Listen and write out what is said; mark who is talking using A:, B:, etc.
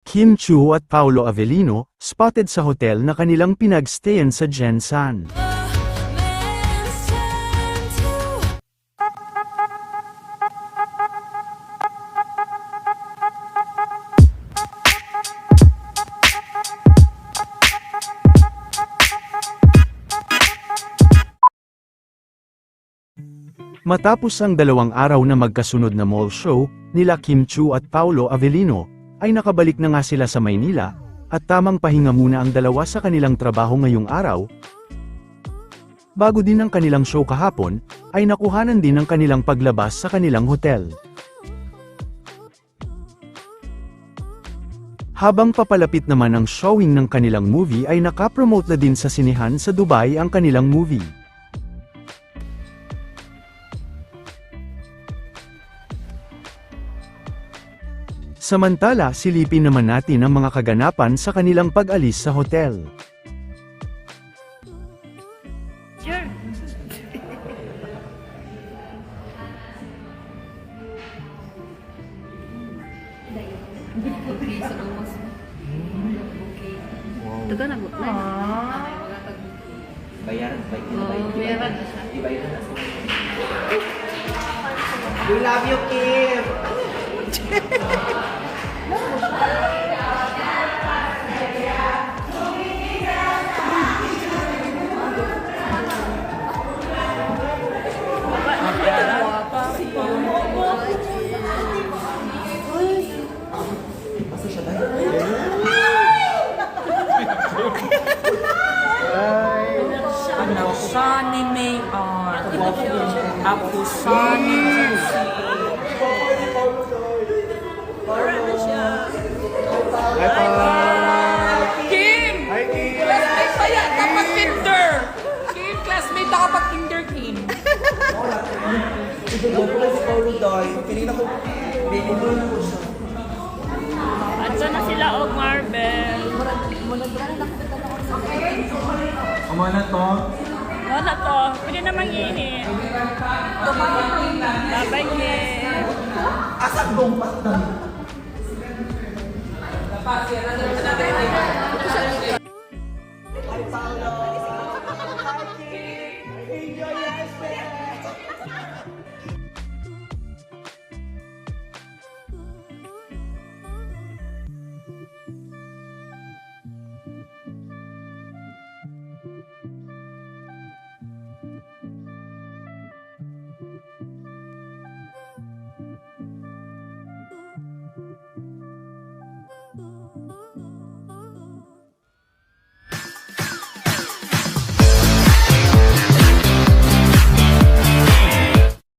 A: Kim Chiu at Paolo Avellino, spotted sa hotel na kanilang pinagstayan sa Jensan. Matapos ang 2 araw na magkasunod na mall show, nila Kim Chiu at Paolo Avellino, ay nakabalik na nga sila sa Maynila, at tamang pahinga muna ang dalawa sa kanilang trabaho ngayong araw. Bago din ang kanilang show kahapon, ay nakuhanan din ang kanilang paglabas sa kanilang hotel. Habang papalapit naman ang showing ng kanilang movie ay nakapromote na din sa sinehan sa Dubai ang kanilang movie. Samantala, silipin naman natin ang mga kaganapan sa kanilang pag-alis sa hotel.
B: Sure. Taga na mo.
C: Bayaran,
B: Bayaran na siya.
C: Ibayaran na siya. We love you, Kim!
D: Anak Sunny Mayor, ako Sunny Juicy. Kim! Classmate pa yan, dapat kinder! Kim, classmate ka pa kinder, Kim.
C: Ito ko lang si Paulo Doy. Pinila ko, baby mo na ko siya.
B: At na sila og Marvel.
C: Kumana to?
B: Wala to. Pwede na mangihi. Bye-bye, Kim.
C: Asan gong patang?
D: Dapat, yan na